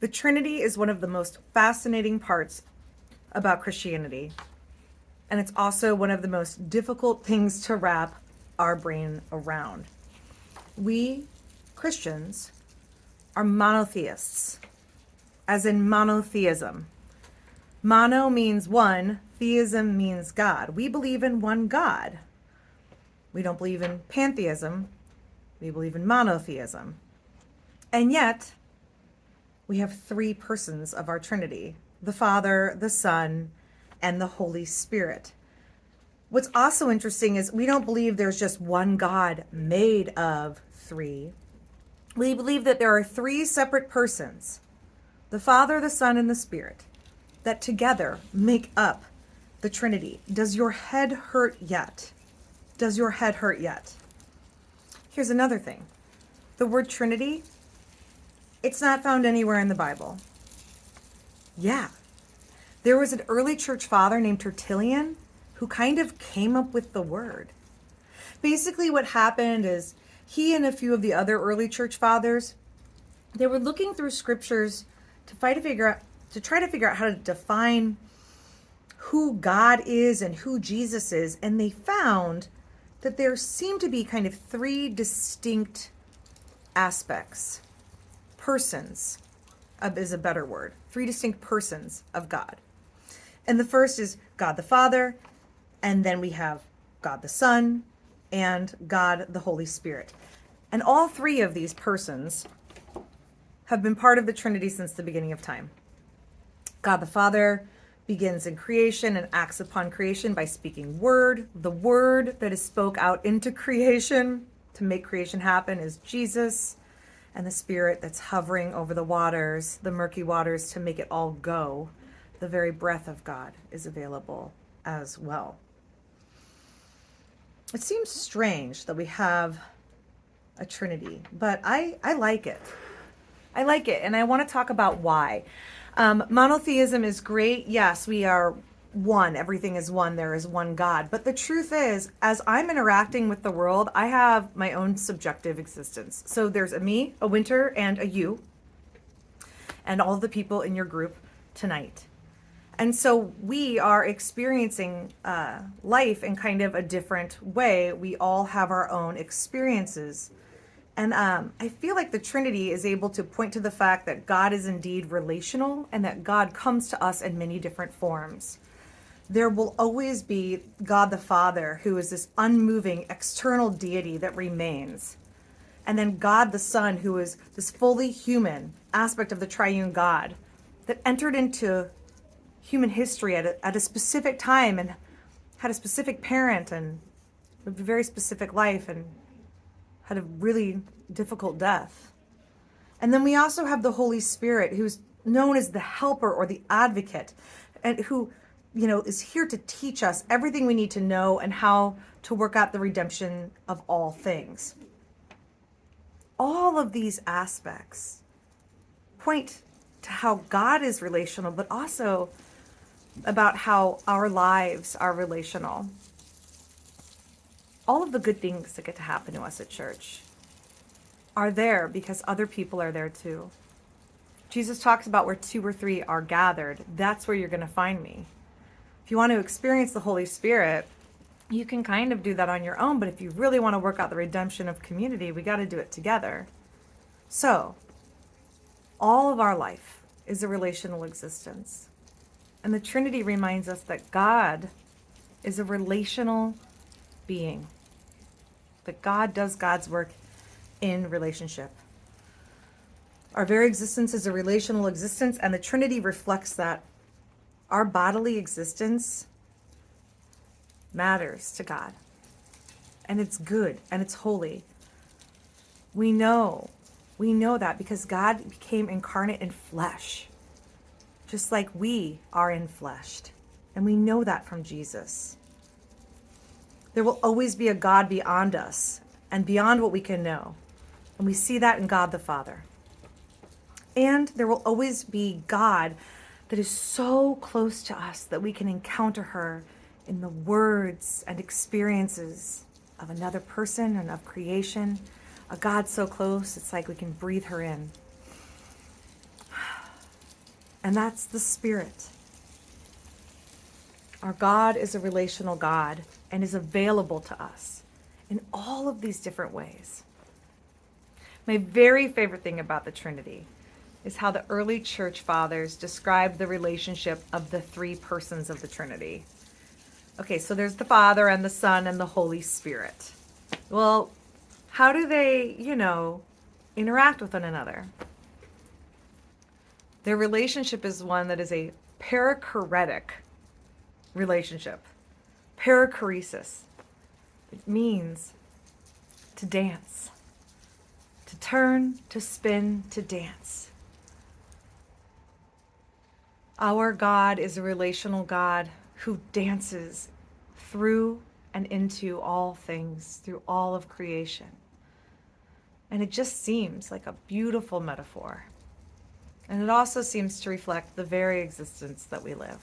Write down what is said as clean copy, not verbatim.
The Trinity is one of the most fascinating parts about Christianity, and it's also one of the most difficult things to wrap our brain around. We, Christians, are monotheists, as in monotheism. Mono means one, theism means God. We believe in one God. We don't believe in pantheism, we believe in monotheism. And yet, we have three persons of our Trinity: the Father, the Son, and the Holy Spirit. What's also interesting is we don't believe there's just one God made of three. We believe that there are three separate persons, the Father, the Son, and the Spirit, that together make up the Trinity. Does your head hurt yet? Does your head hurt yet? Here's another thing. The word Trinity, it's not found anywhere in the Bible. Yeah. There was an early church father named Tertullian who kind of came up with the word. Basically what happened is he and a few of the other early church fathers, they were looking through scriptures to try to figure out how to define who God is and who Jesus is, and they found that there seemed to be kind of three distinct aspects. Persons is a better word. Three distinct persons of God. And the first is God the Father, and then we have God the Son, and God the Holy Spirit. And all three of these persons have been part of the Trinity since the beginning of time. God the Father begins in creation and acts upon creation by speaking word. The word that is spoke out into creation to make creation happen is Jesus. And the Spirit that's hovering over the waters, the murky waters, to make it all go. The very breath of God is available as well. It seems strange that we have a Trinity, but I like it. I like it, and I want to talk about why. Monotheism is great. Yes, we are one. Everything is one. There is one God. But the truth is, as I'm interacting with the world, I have my own subjective existence. So there's a me, a Winter, and a you, and all the people in your group tonight. And so we are experiencing life in kind of a different way. We all have our own experiences. And I feel like the Trinity is able to point to the fact that God is indeed relational and that God comes to us in many different forms. There will always be God the Father, who is this unmoving external deity that remains. And then God the Son, who is this fully human aspect of the triune God that entered into human history at a specific time and had a specific parent and lived a very specific life and had a really difficult death. And then we also have the Holy Spirit, who's known as the helper or the advocate, and who is here to teach us everything we need to know and how to work out the redemption of all things. All of these aspects point to how God is relational, but also about how our lives are relational. All of the good things that get to happen to us at church are there because other people are there too. Jesus talks about where two or three are gathered. That's where you're going to find me. If you want to experience the Holy Spirit, you can kind of do that on your own, but if you really want to work out the redemption of community, we got to do it together. So, all of our life is a relational existence. And the Trinity reminds us that God is a relational being. That God does God's work in relationship. Our very existence is a relational existence, and the Trinity reflects that. Our bodily existence matters to God. And it's good and it's holy. We know that because God became incarnate in flesh, just like we are enfleshed. And we know that from Jesus. There will always be a God beyond us and beyond what we can know. And we see that in God the Father. And there will always be God that is so close to us that we can encounter her in the words and experiences of another person and of creation. A God so close, it's like we can breathe her in. and that's the Spirit. Our God is a relational God and is available to us in all of these different ways. My very favorite thing about the Trinity is how the early church fathers described the relationship of the three persons of the Trinity. Okay, so there's the Father and the Son and the Holy Spirit. Well, how do they, interact with one another? Their relationship is one that is a perichoretic relationship. Perichoresis. It means to dance, to turn, to spin, to dance. Our God is a relational God who dances through and into all things, through all of creation. And it just seems like a beautiful metaphor. And it also seems to reflect the very existence that we live.